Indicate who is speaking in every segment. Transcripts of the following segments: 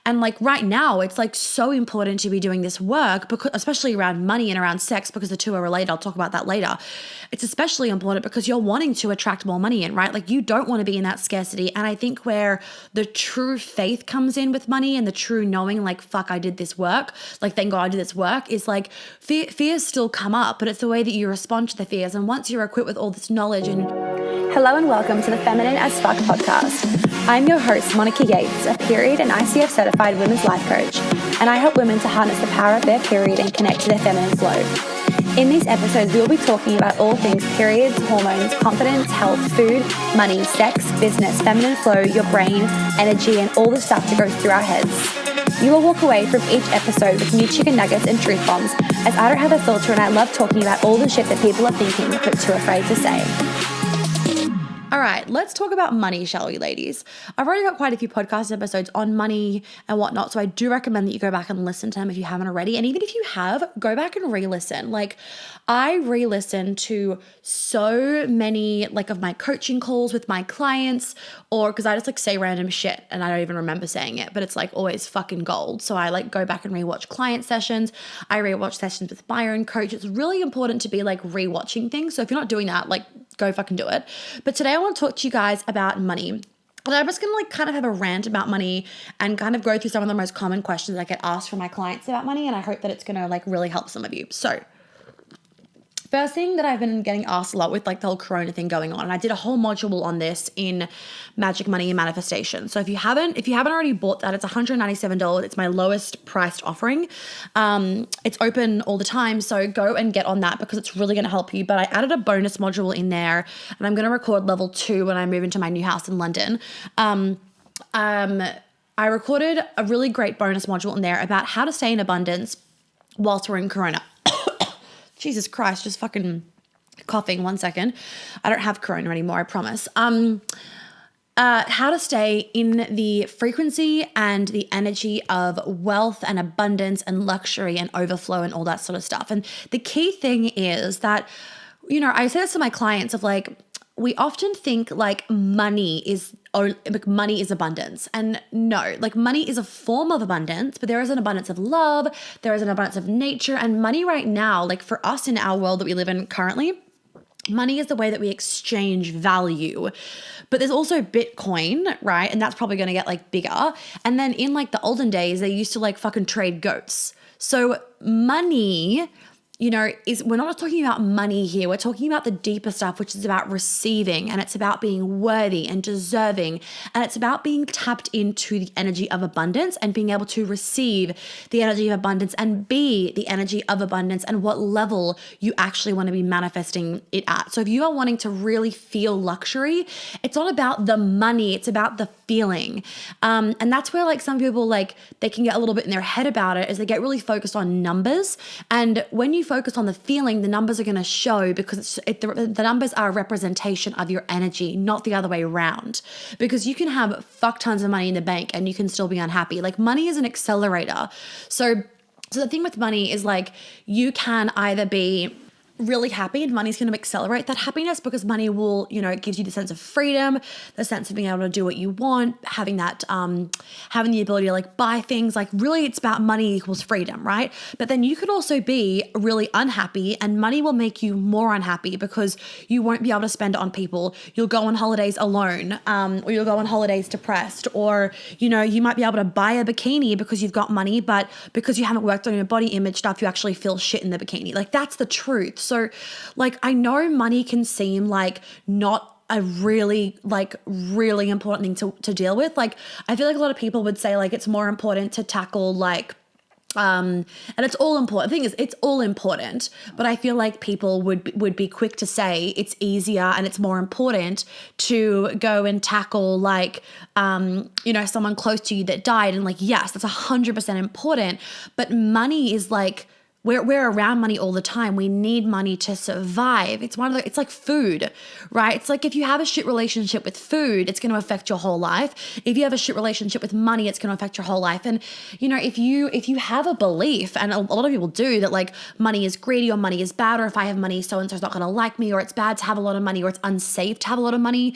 Speaker 1: And like right now, it's like so important to be doing this work, because especially around money and around sex, because the two are related. I'll talk about that later. It's especially important because you're wanting to attract more money in, right? Like you don't want to be in that scarcity. And I think where the true faith comes in with money and the true knowing, like, fuck, I did this work, like, thank God I did this work, is like fears still come up, but it's the way that you respond to the fears. And once you're equipped with all this knowledge and...
Speaker 2: Hello and welcome to the Feminine as Fuck podcast. I'm your host, Monica Yates, a period and ICF certified women's life coach, and I help women to harness the power of their period and connect to their feminine flow. In these episodes, we'll be talking about all things periods, hormones, confidence, health, food, money, sex, business, feminine flow, your brain, energy, and all the stuff that goes through our heads. You will walk away from each episode with new chicken nuggets and truth bombs, as I don't have a filter and I love talking about all the shit that people are thinking but too afraid to say.
Speaker 1: All right, let's talk about money, shall we, ladies? I've already got quite a few podcast episodes on money and whatnot, so I do recommend that you go back and listen to them if you haven't already. And even if you have, go back and re-listen. Like, I re-listen to so many, like, of my coaching calls with my clients, or because I just, like, say random shit and I don't even remember saying it, but it's, like, always fucking gold. So I, like, go back and re-watch client sessions. I re-watch sessions with my own coach. It's really important to be, like, re-watching things. So if you're not doing that, like, go fucking do it. But today I want to talk to you guys about money. And I'm just going to like kind of have a rant about money and kind of go through some of the most common questions I get asked from my clients about money. And I hope that it's going to like really help some of you. So first thing that I've been getting asked a lot with like the whole Corona thing going on, and I did a whole module on this in Magic Money and Manifestation. So if you haven't already bought that, it's $197. It's my lowest priced offering. It's open all the time, so go and get on that because it's really going to help you. But I added a bonus module in there, and I'm going to record level 2 when I move into my new house in London. I recorded a really great bonus module in there about how to stay in abundance whilst we're in Corona. Jesus Christ, just fucking coughing. 1 second. I don't have Corona anymore, I promise. How to stay in the frequency and the energy of wealth and abundance and luxury and overflow and all that sort of stuff. And the key thing is that, you know, I say this to my clients of like, we often think like money is abundance. And no, like money is a form of abundance, but there is an abundance of love, there is an abundance of nature, and money right now, like for us in our world that we live in currently, money is the way that we exchange value. But there's also Bitcoin, right? And that's probably going to get like bigger. And then in like the olden days, they used to like fucking trade goats. So money, you know, we're not talking about money here. We're talking about the deeper stuff, which is about receiving, and it's about being worthy and deserving, and it's about being tapped into the energy of abundance and being able to receive the energy of abundance and be the energy of abundance and what level you actually want to be manifesting it at. So if you are wanting to really feel luxury, it's not about the money, it's about the feeling. And that's where like some people like they can get a little bit in their head about it, is they get really focused on numbers. And when you focus on the feeling, the numbers are going to show, because the numbers are a representation of your energy, not the other way around. Because you can have fuck tons of money in the bank and you can still be unhappy. Like money is an accelerator. So the thing with money is like you can either be really happy and money's going to accelerate that happiness, because money will, you know, it gives you the sense of freedom, the sense of being able to do what you want, having that, having the ability to like buy things. Like really it's about money equals freedom, right? But then you could also be really unhappy and money will make you more unhappy because you won't be able to spend it on people. You'll go on holidays alone, or you'll go on holidays depressed, or, you know, you might be able to buy a bikini because you've got money, but because you haven't worked on your body image stuff, you actually feel shit in the bikini. Like that's the truth. So like, I know money can seem like not a really important thing to deal with. Like, I feel like a lot of people would say like, it's more important to tackle like, and it's all important. The thing is, it's all important, but I feel like people would be quick to say it's easier and it's more important to go and tackle like, you know, someone close to you that died. And like, yes, that's 100% important, but money is like, we're around money all the time. We need money to survive. It's it's like food, right? It's like if you have a shit relationship with food, it's going to affect your whole life. If you have a shit relationship with money, it's going to affect your whole life. And, you know, if you have a belief, and a lot of people do, that like money is greedy or money is bad, or if I have money, so-and-so's not going to like me, or it's bad to have a lot of money, or it's unsafe to have a lot of money,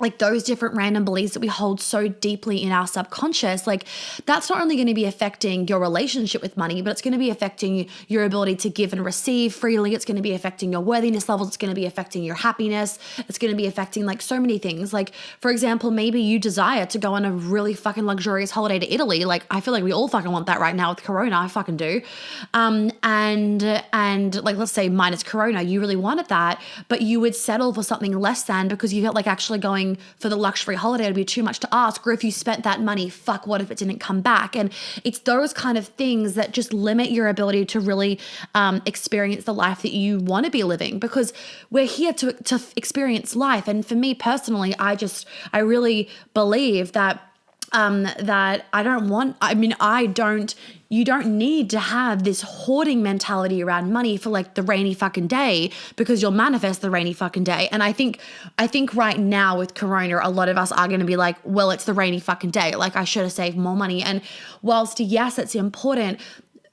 Speaker 1: like those different random beliefs that we hold so deeply in our subconscious, like that's not only going to be affecting your relationship with money, but it's going to be affecting your ability to give and receive freely. It's going to be affecting your worthiness levels. It's going to be affecting your happiness. It's going to be affecting like so many things. Like, for example, maybe you desire to go on a really fucking luxurious holiday to Italy. Like, I feel like we all fucking want that right now with Corona. I fucking do. And like, let's say minus Corona, you really wanted that, but you would settle for something less than because you felt like actually going for the luxury holiday would be too much to ask. Or if you spent that money, fuck, what if it didn't come back? And it's those kind of things that just limit your ability to really experience the life that you want to be living, because we're here to experience life. And for me personally, I really believe that you don't need to have this hoarding mentality around money for like the rainy fucking day, because you'll manifest the rainy fucking day. And I think right now with Corona, a lot of us are going to be like, well, it's the rainy fucking day. Like, I should have saved more money. And whilst yes, it's important,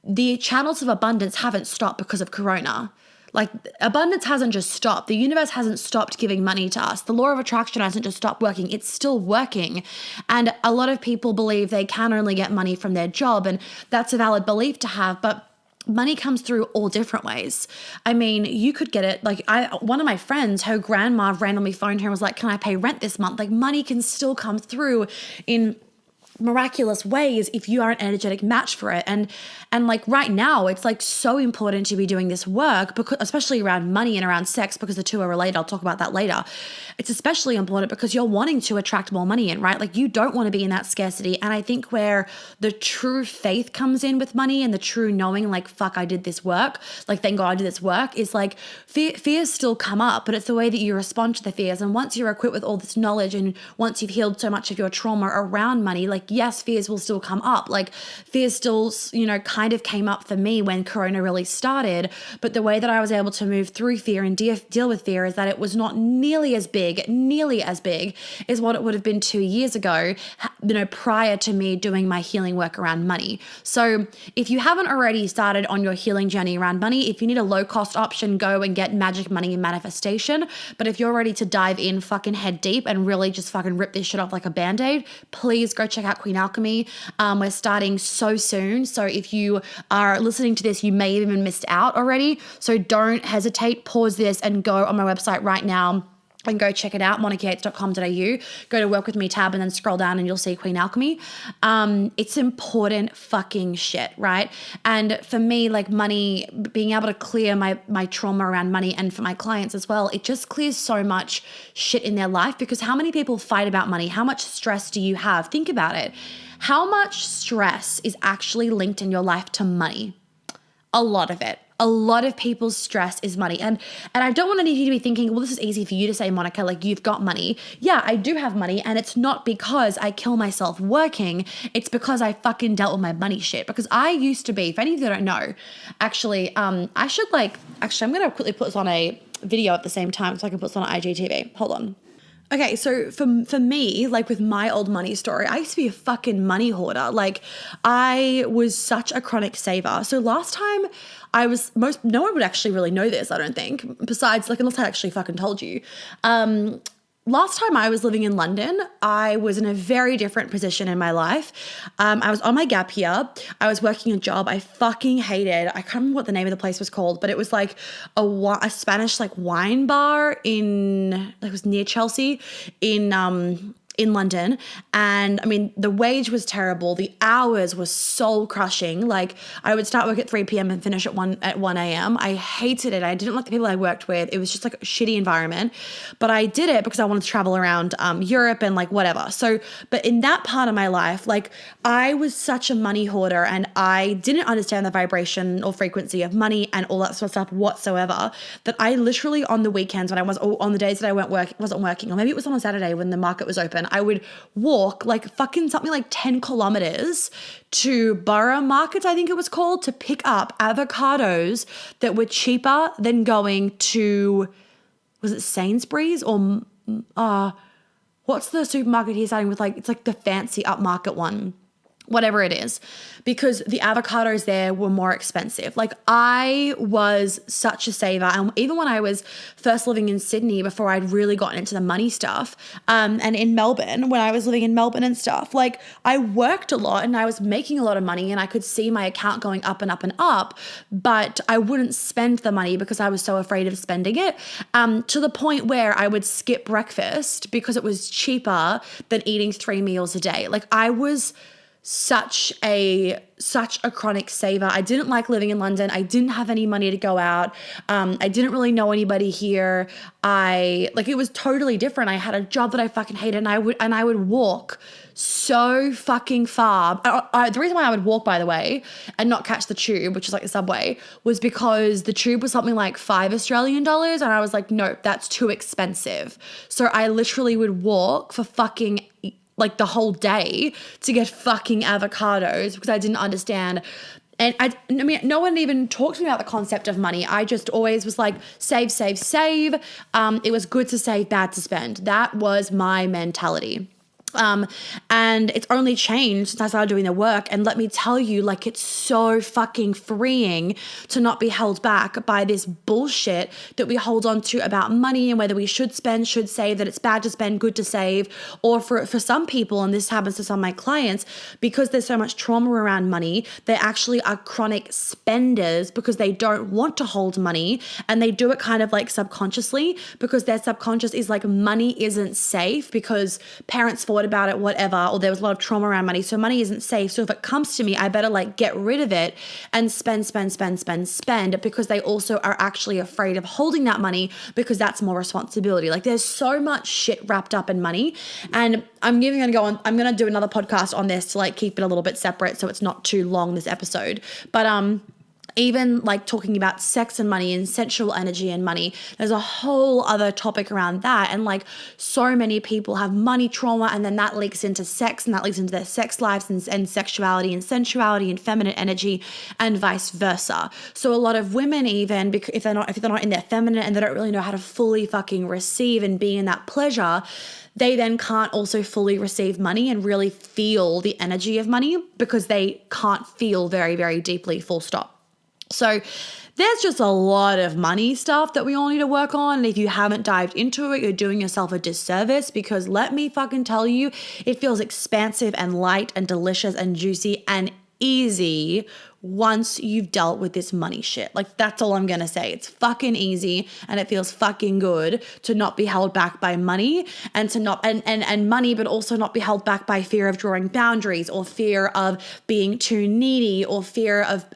Speaker 1: the channels of abundance haven't stopped because of Corona. Like, abundance hasn't just stopped. The universe hasn't stopped giving money to us. The law of attraction hasn't just stopped working. It's still working. And a lot of people believe they can only get money from their job. And that's a valid belief to have. But money comes through all different ways. I mean, you could get it. Like, one of my friends, her grandma randomly phoned her and was like, can I pay rent this month? Like, money can still come through in miraculous ways if you are an energetic match for it. And like right now, it's like so important to be doing this work, because especially around money and around sex, because the two are related. I'll talk about that later. It's especially important because you're wanting to attract more money in, right? Like, you don't want to be in that scarcity. And I think where the true faith comes in with money and the true knowing, like, fuck, I did this work, like, thank God I did this work, is like fears still come up, but it's the way that you respond to the fears. And once you're equipped with all this knowledge, and once you've healed so much of your trauma around money, like, yes, fears will still come up. Like, fears still, kind of came up for me when Corona really started. But the way that I was able to move through fear and deal with fear is that it was not nearly as big as what it would have been 2 years ago, prior to me doing my healing work around money. So if you haven't already started on your healing journey around money, if you need a low cost option, go and get Magic Money and Manifestation. But if you're ready to dive in fucking head deep and really just fucking rip this shit off like a band-aid, please go check out Queen Alchemy. We're starting so soon. So if you are listening to this, you may have even missed out already. So don't hesitate, pause this and go on my website right now and go check it out, monicayates.com.au. Go to work with me tab and then scroll down and you'll see Queen Alchemy. It's important fucking shit, right? And for me, like, money, being able to clear my trauma around money, and for my clients as well, it just clears so much shit in their life. Because how many people fight about money? How much stress do you have? Think about it. How much stress is actually linked in your life to money? A lot of it. A lot of people's stress is money. And I don't want any of you to be thinking, well, this is easy for you to say, Monica, like, you've got money. Yeah, I do have money. And it's not because I kill myself working. It's because I fucking dealt with my money shit. Because I used to be, if any of you don't know, actually, I'm going to quickly put this on a video at the same time so I can put this on IGTV. Hold on. Okay, so for me, like, with my old money story, I used to be a fucking money hoarder. Like, I was such a chronic saver. So last time no one would actually really know this, I don't think, besides, like, unless I actually fucking told you. Last time I was living in London, I was in a very different position in my life. I was on my gap year. I was working a job I fucking hated. I can't remember what the name of the place was called, but it was like a Spanish like wine bar it was near Chelsea in London. And I mean, the wage was terrible. The hours were soul crushing. Like, I would start work at 3 p.m. and finish at 1 a.m. I hated it. I didn't like the people I worked with. It was just like a shitty environment, but I did it because I wanted to travel around Europe and like whatever. So, but in that part of my life, like, I was such a money hoarder and I didn't understand the vibration or frequency of money and all that sort of stuff whatsoever, that I literally on the weekends on the days that I wasn't working, or maybe it was on a Saturday when the market was open, I would walk like fucking something like 10 kilometers to Borough Markets, I think it was called, to pick up avocados that were cheaper than going to, was it Sainsbury's or what's the supermarket here starting with, like, it's like the fancy upmarket one whatever it is, because the avocados there were more expensive. Like I was such a saver. And even when I was first living in Sydney, before I'd really gotten into the money stuff, and in Melbourne, when I was living in Melbourne and stuff, like I worked a lot and I was making a lot of money and I could see my account going up and up and up, but I wouldn't spend the money because I was so afraid of spending it, to the point where I would skip breakfast because it was cheaper than eating 3 meals a day. Like I was such a chronic saver. I didn't like living in London. I didn't have any money to go out. I didn't really know anybody here. It was totally different. I had a job that I fucking hated, and I would walk so fucking far. The reason why I would walk, by the way, and not catch the tube, which is like the subway, was because the tube was something like $5 Australian, and I was like, no, that's too expensive. So I literally would walk for fucking like the whole day to get fucking avocados because I didn't understand. And I mean, no one even talked to me about the concept of money. I just always was like, save, save, save. It was good to save, bad to spend. That was my mentality. And it's only changed since I started doing the work. And let me tell you, like, it's so fucking freeing to not be held back by this bullshit that we hold on to about money and whether we should spend, should save, that it's bad to spend, good to save. Or for some people, and this happens to some of my clients, because there's so much trauma around money, they actually are chronic spenders because they don't want to hold money, and they do it kind of like subconsciously because their subconscious is like, money isn't safe because parents thought about it, whatever, or there was a lot of trauma around money, so money isn't safe. So if it comes to me, I better like get rid of it and spend because they also are actually afraid of holding that money because that's more responsibility. Like there's so much shit wrapped up in money, and I'm going to do another podcast on this to like keep it a little bit separate so it's not too long, this episode. But even like talking about sex and money and sensual energy and money, there's a whole other topic around that. And like so many people have money trauma, and then that leaks into sex, and that leaks into their sex lives and sexuality and sensuality and feminine energy, and vice versa. So a lot of women, even if they're not in their feminine and they don't really know how to fully fucking receive and be in that pleasure, they then can't also fully receive money and really feel the energy of money because they can't feel very, very deeply, full stop. So there's just a lot of money stuff that we all need to work on. And if you haven't dived into it, you're doing yourself a disservice, because let me fucking tell you, it feels expansive and light and delicious and juicy and easy once you've dealt with this money shit. Like that's all I'm gonna say. It's fucking easy, and it feels fucking good to not be held back by money, and to not and money, but also not be held back by fear of drawing boundaries, or fear of being too needy, or fear of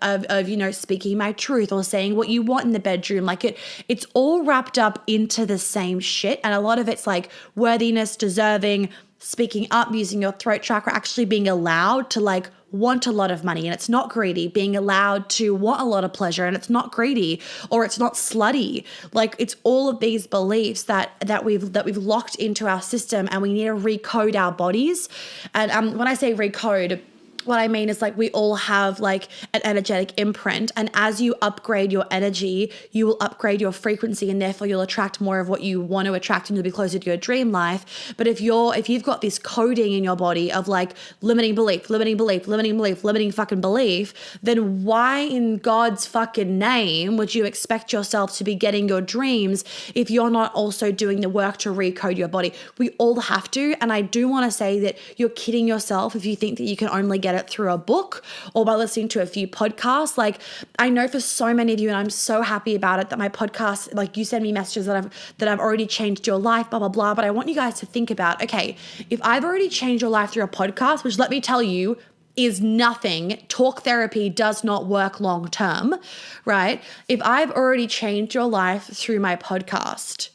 Speaker 1: speaking my truth or saying what you want in the bedroom. Like it's all wrapped up into the same shit, and a lot of it's like worthiness, deserving, speaking up, using your throat chakra, actually being allowed to like want a lot of money, and it's not greedy, being allowed to want a lot of pleasure, and it's not greedy, or it's not slutty. Like it's all of these beliefs that we've locked into our system, and we need to recode our bodies. And when I say recode, what I mean is like we all have like an energetic imprint, and as you upgrade your energy, you will upgrade your frequency, and therefore you'll attract more of what you want to attract, and you'll be closer to your dream life. But if you've got this coding in your body of like limiting belief, limiting fucking belief, then why in God's fucking name would you expect yourself to be getting your dreams if you're not also doing the work to recode your body? We all have to. And I do want to say that you're kidding yourself if you think that you can only get it through a book or by listening to a few podcasts. Like I know for so many of you, and I'm so happy about it, that my podcast, like you send me messages that I've already changed your life, blah, blah, blah. But I want you guys to think about, okay, if I've already changed your life through a podcast, which let me tell you, is nothing. Talk therapy does not work long term, right? If I've already changed your life through my podcast,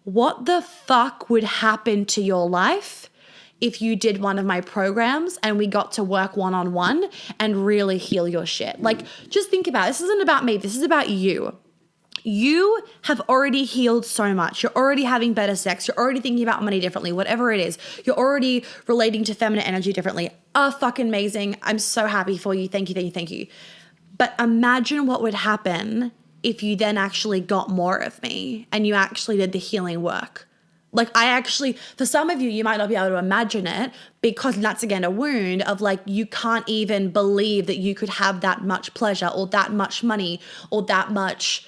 Speaker 1: what the fuck would happen to your life if you did one of my programs and we got to work one-on-one and really heal your shit? Like, just think about it. This isn't about me. This is about you. You have already healed so much. You're already having better sex. You're already thinking about money differently, whatever it is. You're already relating to feminine energy differently. Oh, fucking amazing. I'm so happy for you. Thank you, thank you, thank you. But imagine what would happen if you then actually got more of me and you actually did the healing work. Like I actually, for some of you, you might not be able to imagine it because that's again a wound of like, you can't even believe that you could have that much pleasure or that much money or that much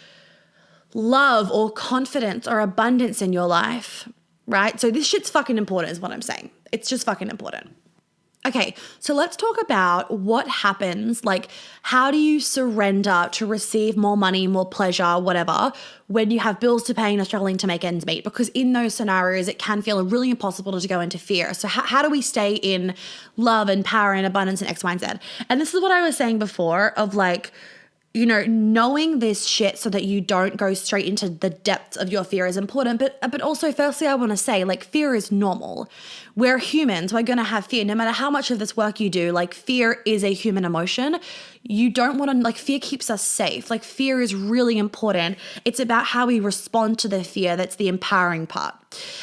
Speaker 1: love or confidence or abundance in your life, right? So this shit's fucking important is what I'm saying. It's just fucking important. Okay, so let's talk about what happens, like how do you surrender to receive more money, more pleasure, whatever, when you have bills to pay and are struggling to make ends meet? Because in those scenarios, it can feel really impossible to go into fear. So how do we stay in love and power and abundance and X, Y, and Z? And this is what I was saying before of like, you know, knowing this shit so that you don't go straight into the depths of your fear is important. But also, firstly, I want to say, like, fear is normal. We're humans. We're going to have fear. No matter how much of this work you do, like, fear is a human emotion. You don't want to, like, fear keeps us safe. Like, fear is really important. It's about how we respond to the fear that's the empowering part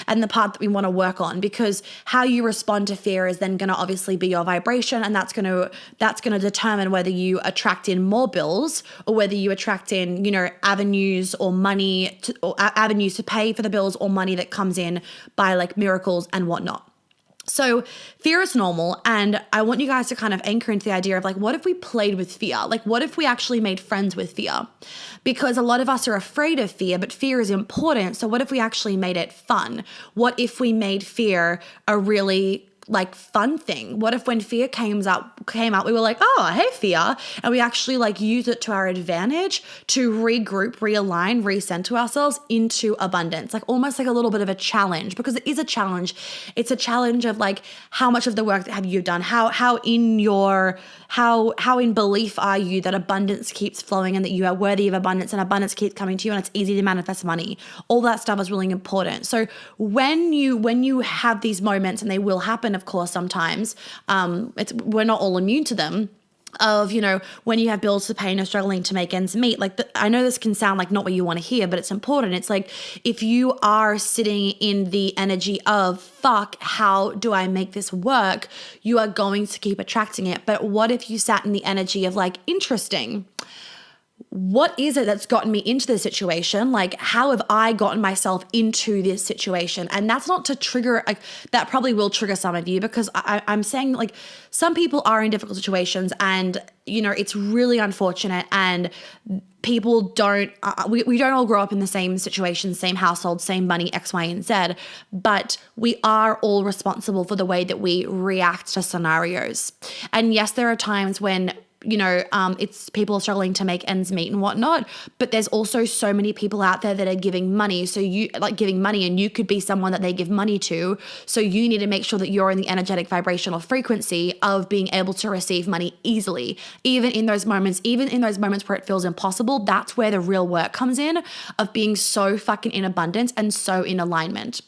Speaker 1: and the part that we want to work on, because how you respond to fear is then going to obviously be your vibration, and that's going to determine whether you attract in more bills or whether you attract in, you know, avenues or money or avenues to pay for the bills or money that comes in by like miracles and whatnot. So fear is normal, and I want you guys to kind of anchor into the idea of like, what if we played with fear? Like, what if we actually made friends with fear? Because a lot of us are afraid of fear, but fear is important. So what if we actually made it fun? What if we made fear a really like fun thing? What if when fear came out, we were like, oh, hey, fear. And we actually like use it to our advantage to regroup, realign, recenter ourselves into abundance, like almost like a little bit of a challenge, because it is a challenge. It's a challenge of like, how much of the work have you done? How in belief are you that abundance keeps flowing and that you are worthy of abundance and abundance keeps coming to you and it's easy to manifest money? All that stuff is really important. So when you have these moments, and they will happen, of course, sometimes, we're not all immune to them, of, you know, when you have bills to pay and you're struggling to make ends meet. Like, I know this can sound like not what you want to hear, but it's important. It's like, if you are sitting in the energy of, fuck, how do I make this work? You are going to keep attracting it. But what if you sat in the energy of like, interesting, what is it that's gotten me into this situation? Like, how have I gotten myself into this situation? And that's not to trigger, like, that probably will trigger some of you, because I'm saying like, some people are in difficult situations and, you know, it's really unfortunate, and people don't, we don't all grow up in the same situation, same household, same money, X, Y, and Z, but we are all responsible for the way that we react to scenarios. And yes, there are times when, you know, it's people struggling to make ends meet and whatnot, but there's also so many people out there that are giving money. So you like giving money, and you could be someone that they give money to. So you need to make sure that you're in the energetic vibrational frequency of being able to receive money easily. Even in those moments where it feels impossible, that's where the real work comes in, of being so fucking in abundance and so in alignment.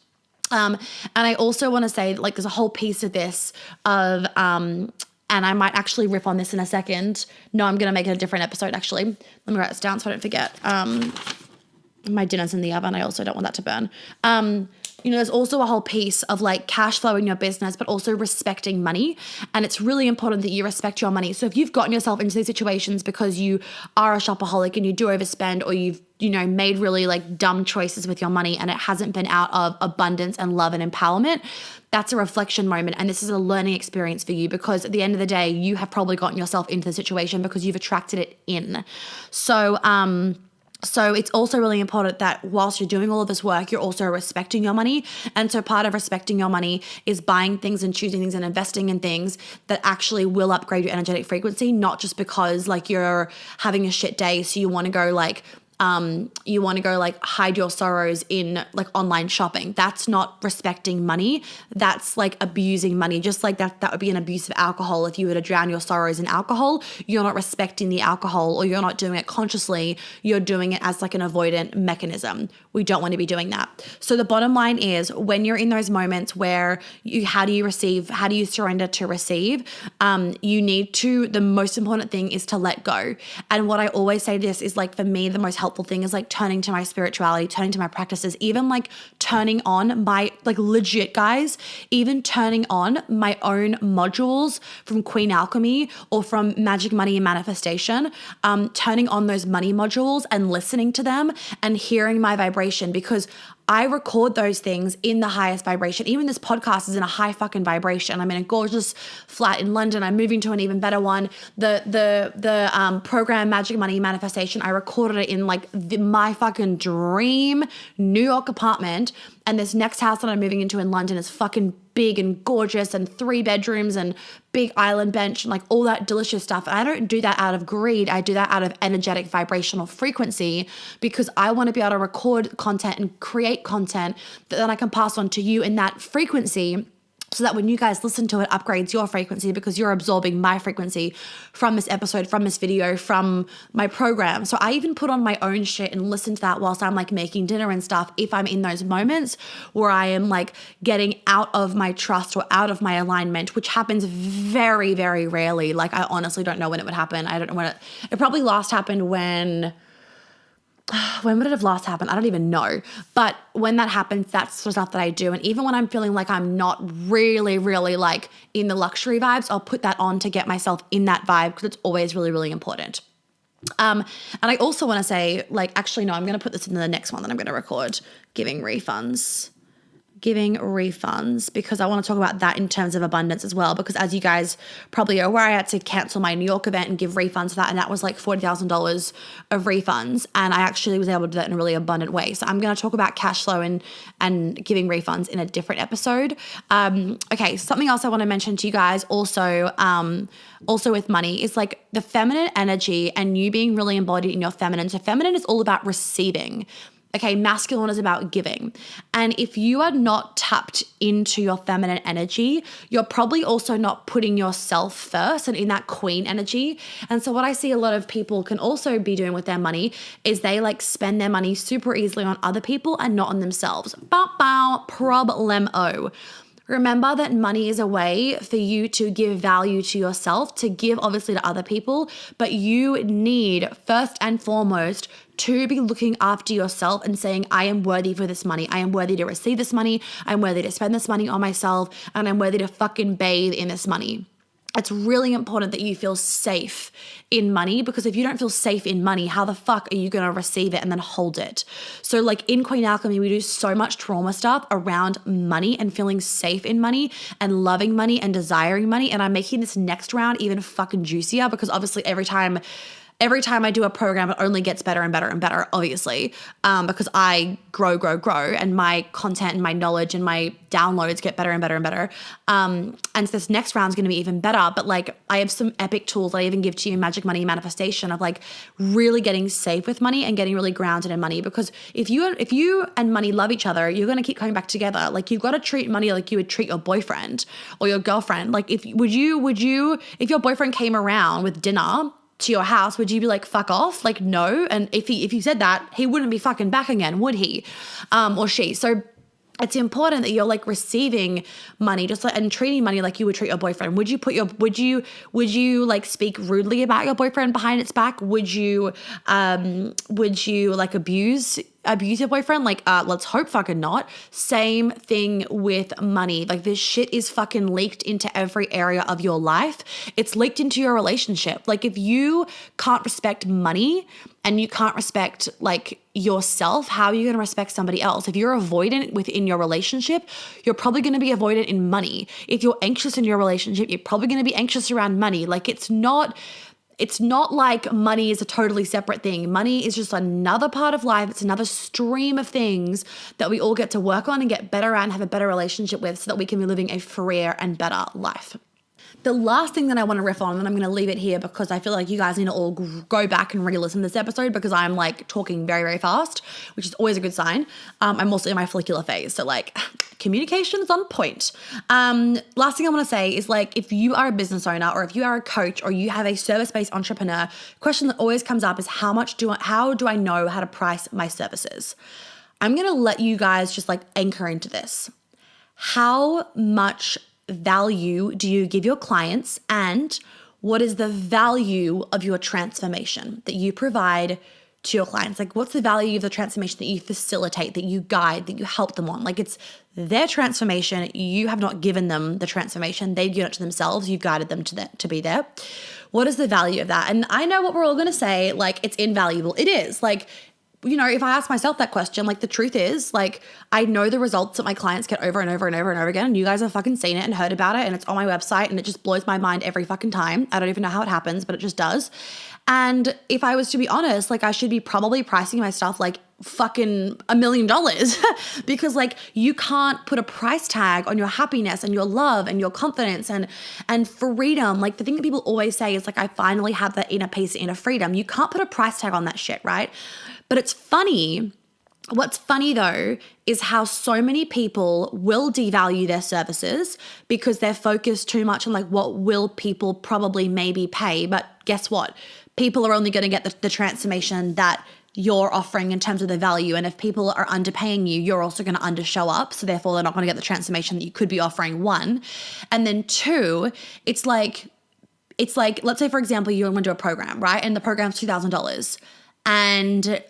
Speaker 1: And I also want to say, like, there's a whole piece of this of, and I might actually riff on this in a second. No, I'm going to make it a different episode, actually. Let me write this down so I don't forget. My dinner's in the oven. I also don't want that to burn. You know, there's also a whole piece of like cash flow in your business, but also respecting money. And it's really important that you respect your money. So if you've gotten yourself into these situations because you are a shopaholic and you do overspend, or you've, you know, made really like dumb choices with your money and it hasn't been out of abundance and love and empowerment, that's a reflection moment. And this is a learning experience for you, because at the end of the day, you have probably gotten yourself into the situation because you've attracted it in. So it's also really important that whilst you're doing all of this work, you're also respecting your money. And so part of respecting your money is buying things and choosing things and investing in things that actually will upgrade your energetic frequency, not just because like you're having a shit day, so you want to go like hide your sorrows in like online shopping. That's not respecting money. That's like abusing money. Just like that would be an abuse of alcohol. If you were to drown your sorrows in alcohol, you're not respecting the alcohol, or you're not doing it consciously. You're doing it as like an avoidant mechanism. We don't want to be doing that. So the bottom line is, when you're in those moments where how do you surrender to receive? The most important thing is to let go. And what I always say to this is, like, for me, the most helpful thing is like turning to my spirituality, turning to my practices, even like turning on my, like, legit guys, even turning on my own modules from Queen Alchemy or from Magic Money and Manifestation, turning on those money modules and listening to them and hearing my vibration, because I record those things in the highest vibration. Even this podcast is in a high fucking vibration. I'm in a gorgeous flat in London. I'm moving to an even better one. The program Magic Money Manifestation, I recorded it in like my fucking dream New York apartment. And this next house that I'm moving into in London is fucking big and gorgeous and 3 bedrooms and big island bench and like all that delicious stuff. And I don't do that out of greed. I do that out of energetic vibrational frequency because I want to be able to record content and create content that then I can pass on to you in that frequency, so that when you guys listen to it, upgrades your frequency because you're absorbing my frequency from this episode, from this video, from my program. So I even put on my own shit and listen to that whilst I'm like making dinner and stuff if I'm in those moments where I am like getting out of my trust or out of my alignment, which happens very, very rarely. Like I honestly don't know when it would happen. I don't know when it probably last happened when would it have last happened? I don't even know. But when that happens, that's the stuff that I do. And even when I'm feeling like I'm not really, really like in the luxury vibes, I'll put that on to get myself in that vibe because it's always really, really important. And I also want to say, like, actually, no, I'm going to put this in the next one that I'm going to record, giving refunds, because I want to talk about that in terms of abundance as well, because as you guys probably are aware, I had to cancel my New York event and give refunds for that, and that was like $40,000 of refunds, and I actually was able to do that in a really abundant way. So I'm going to talk about cash flow and giving refunds in a different episode. Okay, something else I want to mention to you guys also with money is like the feminine energy and you being really embodied in your feminine. So feminine is all about receiving. Okay, masculine is about giving. And if you are not tapped into your feminine energy, you're probably also not putting yourself first and in that queen energy. And so what I see a lot of people can also be doing with their money is they like spend their money super easily on other people and not on themselves. Problemo. Remember that money is a way for you to give value to yourself, to give obviously to other people, but you need first and foremost to be looking after yourself and saying, I am worthy for this money. I am worthy to receive this money. I'm worthy to spend this money on myself, and I'm worthy to fucking bathe in this money. It's really important that you feel safe in money, because if you don't feel safe in money, how the fuck are you going to receive it and then hold it? So like in Queen Alchemy, we do so much trauma stuff around money and feeling safe in money and loving money and desiring money. And I'm making this next round even fucking juicier, because obviously every time I do a program, it only gets better and better and better, obviously, because I grow, and my content and my knowledge and my downloads get better and better and better. And so this next round is going to be even better. But like, I have some epic tools that I even give to you in Magic Money Manifestation of like really getting safe with money and getting really grounded in money. Because if you and money love each other, you're going to keep coming back together. Like, you've got to treat money like you would treat your boyfriend or your girlfriend. Like, if your boyfriend came around with dinner to your house, would you be like, fuck off? Like, no. And if you said that, he wouldn't be fucking back again, would he? Or she. So it's important that you're like receiving money just like, and treating money like you would treat your boyfriend. Would you like speak rudely about your boyfriend behind its back? Would you like abuse your boyfriend? Like, let's hope fucking not. Same thing with money. Like, this shit is fucking leaked into every area of your life. It's leaked into your relationship. Like, if you can't respect money and you can't respect like yourself, how are you going to respect somebody else? If you're avoidant within your relationship, you're probably going to be avoidant in money. If you're anxious in your relationship, you're probably going to be anxious around money. Like, it's not like money is a totally separate thing. Money is just another part of life. It's another stream of things that we all get to work on and get better at and have a better relationship with, so that we can be living a freer and better life. The last thing that I want to riff on, and I'm going to leave it here because I feel like you guys need to all go back and re-listen to this episode, because I'm like talking very, very fast, which is always a good sign. I'm also in my follicular phase, so like communication is on point. Last thing I want to say is, like, if you are a business owner or if you are a coach or you have a service-based entrepreneur, question that always comes up is how do I know how to price my services? I'm going to let you guys just like anchor into this. How much value do you give your clients, and what is the value of your transformation that you provide to your clients? Like, what's the value of the transformation that you facilitate, that you guide, that you help them on? Like, it's their transformation. You have not given them the transformation. They've given it to themselves. You've guided them to be there. What is the value of that? And I know what we're all going to say, like, it's invaluable. It is. Like, if I ask myself that question, like the truth is, like I know the results that my clients get over and over and over and over again. And you guys have fucking seen it and heard about it, and it's on my website, and it just blows my mind every fucking time. I don't even know how it happens, but it just does. And if I was to be honest, like I should be probably pricing my stuff like fucking $1 million because like you can't put a price tag on your happiness and your love and your confidence and freedom. Like the thing that people always say is like, I finally have that inner peace, inner freedom. You can't put a price tag on that shit, right? But it's funny. What's funny though is how so many people will devalue their services because they're focused too much on like what will people probably maybe pay. But guess what? People are only going to get the transformation that you're offering in terms of the value. And if people are underpaying you, you're also going to undershow up. So therefore they're not going to get the transformation that you could be offering, one. And then two, it's like, let's say for example, you want to do a program, right? And the program's $2,000 and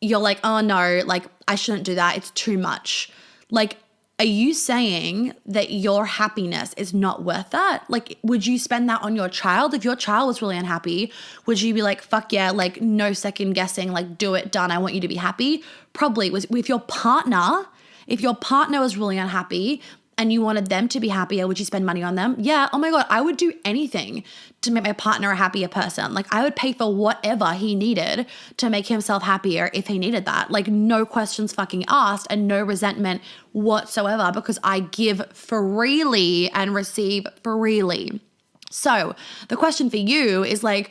Speaker 1: you're like, oh no, like I shouldn't do that. It's too much. Like, are you saying that your happiness is not worth that? Like, would you spend that on your child? If your child was really unhappy, would you be like, fuck yeah, like no second guessing, like do it, done. I want you to be happy. Probably. With your partner, if your partner was really unhappy and you wanted them to be happier, would you spend money on them? Yeah. Oh my God, I would do anything to make my partner a happier person. Like I would pay for whatever he needed to make himself happier if he needed that. Like no questions fucking asked and no resentment whatsoever because I give freely and receive freely. So the question for you is like,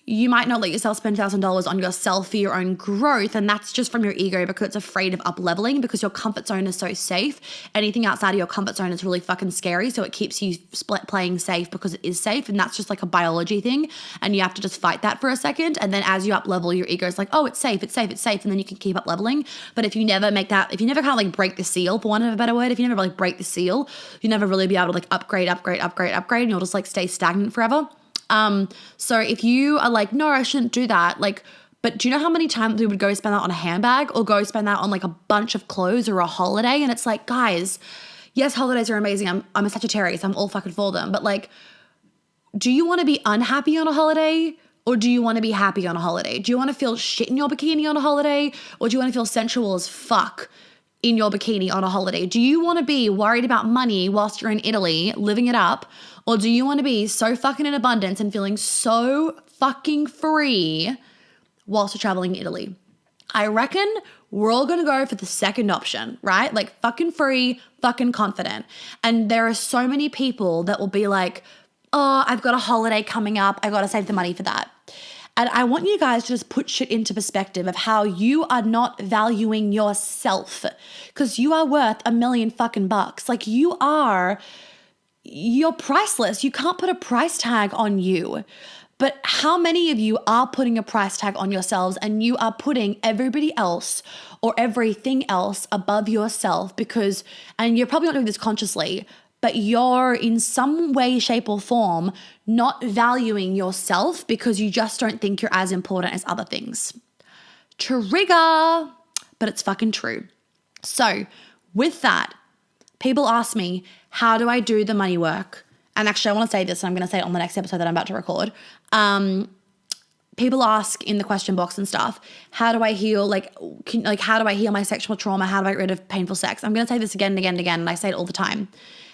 Speaker 1: you might not let yourself spend $1,000 on yourself for your own growth. And that's just from your ego because it's afraid of up leveling because your comfort zone is so safe. Anything outside of your comfort zone is really fucking scary. So it keeps you playing safe because it is safe. And that's just like a biology thing. And you have to just fight that for a second. And then as you up level, your ego is like, oh, it's safe, it's safe, it's safe. And then you can keep up leveling. But if you never make that, if you never kind of like break the seal, for want of a better word, if you never like break the seal, you never really be able to like upgrade, and you'll just like stay stagnant forever. So if you are like, no, I shouldn't do that. Like, but do you know how many times we would go spend that on a handbag or go spend that on like a bunch of clothes or a holiday? And it's like, guys, yes, holidays are amazing. I'm a Sagittarius. I'm all fucking for them. But like, do you want to be unhappy on a holiday? Or do you want to be happy on a holiday? Do you want to feel shit in your bikini on a holiday? Or do you want to feel sensual as fuck in your bikini on a holiday? Do you want to be worried about money whilst you're in Italy, living it up? Or do you want to be so fucking in abundance and feeling so fucking free whilst you're traveling in Italy? I reckon we're all going to go for the second option, right? Like fucking free, fucking confident. And there are so many people that will be like, oh, I've got a holiday coming up. I got to save the money for that. And I want you guys to just put shit into perspective of how you are not valuing yourself because you are worth $1 million fucking bucks. Like you're priceless. You can't put a price tag on you. But how many of you are putting a price tag on yourselves and you are putting everybody else or everything else above yourself because, and you're probably not doing this consciously, but you're in some way, shape or form not valuing yourself because you just don't think you're as important as other things. Trigger, but it's fucking true. So with that, people ask me, how do I do the money work? And actually, I want to say this, and I'm going to say it on the next episode that I'm about to record. People ask in the question box and stuff, how do I heal? How do I heal my sexual trauma? How do I get rid of painful sex? I'm going to say this again and again and again, and I say it all the time.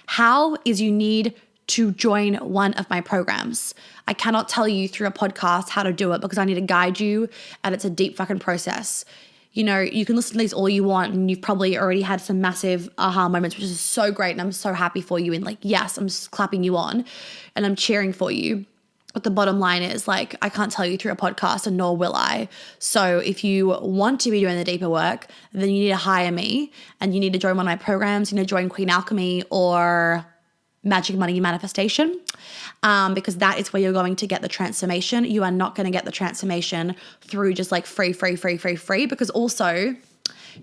Speaker 1: How is you need to join one of my programs. I cannot tell you through a podcast how to do it because I need to guide you, and it's a deep fucking process. You know, you can listen to these all you want and you've probably already had some massive aha moments, which is so great. And I'm so happy for you. And like, yes, I'm just clapping you on and I'm cheering for you. But the bottom line is like, I can't tell you through a podcast and nor will I. So if you want to be doing the deeper work, then you need to hire me and you need to join one of my programs. You need to join Queen Alchemy or Magic Money Manifestation, because that is where you're going to get the transformation. You are not going to get the transformation through just like free, because also,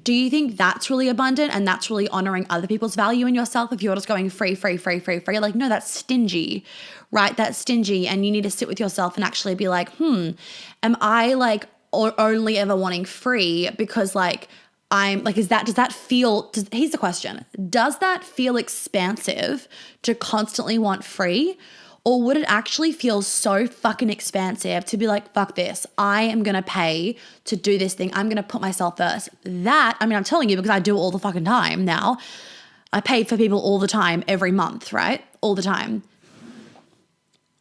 Speaker 1: do you think that's really abundant and that's really honoring other people's value in yourself if you're just going free? Like, no, that's stingy, right? That's stingy. And you need to sit with yourself and actually be like, am I like only ever wanting free because like I'm like, here's the question. Does that feel expansive to constantly want free? Or would it actually feel so fucking expansive to be like, fuck this, I am gonna pay to do this thing. I'm gonna put myself first. I'm telling you because I do it all the fucking time now. I pay for people all the time, every month, right? All the time.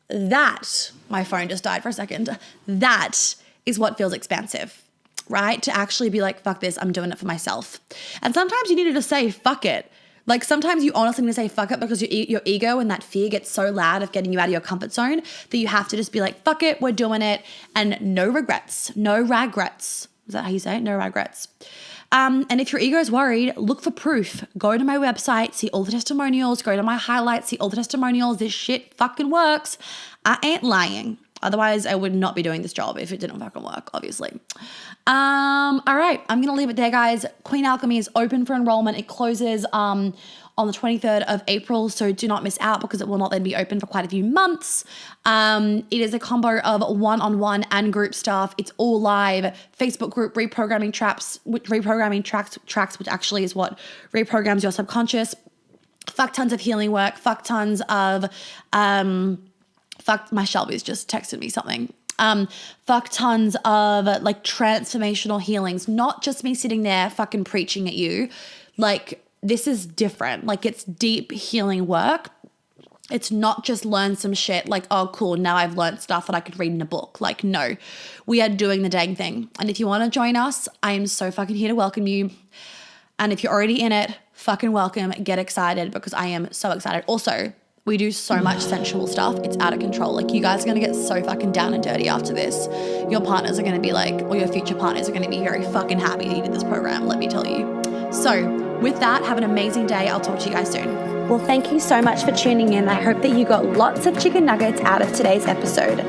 Speaker 1: That, my phone just died for a second. That is what feels expansive, right? To actually be like, fuck this, I'm doing it for myself. And sometimes you need to just say, fuck it. Like sometimes you honestly need to say fuck it because your ego and that fear gets so loud of getting you out of your comfort zone that you have to just be like, fuck it, we're doing it. And no regrets, no regrets. Is that how you say it? No regrets. And if your ego is worried, look for proof. Go to my website, see all the testimonials, go to my highlights, see all the testimonials. This shit fucking works. I ain't lying. Otherwise, I would not be doing this job if it didn't fucking work, obviously. All right, I'm going to leave it there, guys. Queen Alchemy is open for enrollment. It closes on the 23rd of April, so do not miss out because it will not then be open for quite a few months. It is a combo of one-on-one and group stuff. It's all live. Facebook group reprogramming tracks, which actually is what reprograms your subconscious. Fuck tons of healing work. Fuck tons of my Shelby's just texted me something. Fuck tons of like transformational healings, not just me sitting there fucking preaching at you. Like this is different. Like it's deep healing work. It's not just learn some shit like, oh cool, now I've learned stuff that I could read in a book. Like no, we are doing the dang thing. And if you want to join us, I am so fucking here to welcome you. And if you're already in it, fucking welcome, get excited because I am so excited. Also, we do so much sensual stuff. It's out of control. Like you guys are going to get so fucking down and dirty after this. Your partners are going to be like, or your future partners are going to be very fucking happy that you did this program. Let me tell you. So with that, have an amazing day. I'll talk to you guys soon.
Speaker 2: Well, thank you so much for tuning in. I hope that you got lots of chicken nuggets out of today's episode.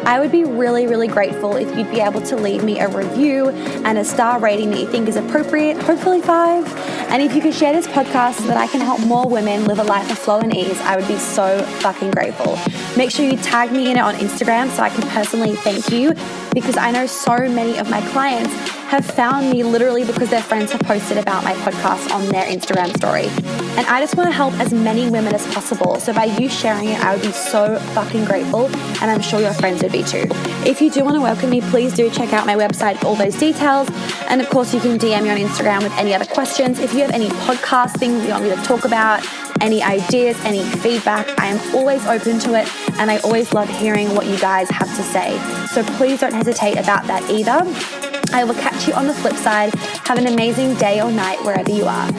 Speaker 2: I would be really, really grateful if you'd be able to leave me a review and a star rating that you think is appropriate, hopefully 5. And if you could share this podcast so that I can help more women live a life of flow and ease, I would be so fucking grateful. Make sure you tag me in it on Instagram so I can personally thank you, because I know so many of my clients have found me literally because their friends have posted about my podcast on their Instagram story. And I just want to help as many women as possible. So by you sharing it, I would be so fucking grateful. And I'm sure your friends would be too. If you do want to welcome me, please do check out my website for all those details. And of course, you can DM me on Instagram with any other questions. If you have any podcast things you want me to talk about, any ideas, any feedback, I am always open to it. And I always love hearing what you guys have to say. So please don't hesitate about that either. I will catch you on the flip side. Have an amazing day or night wherever you are.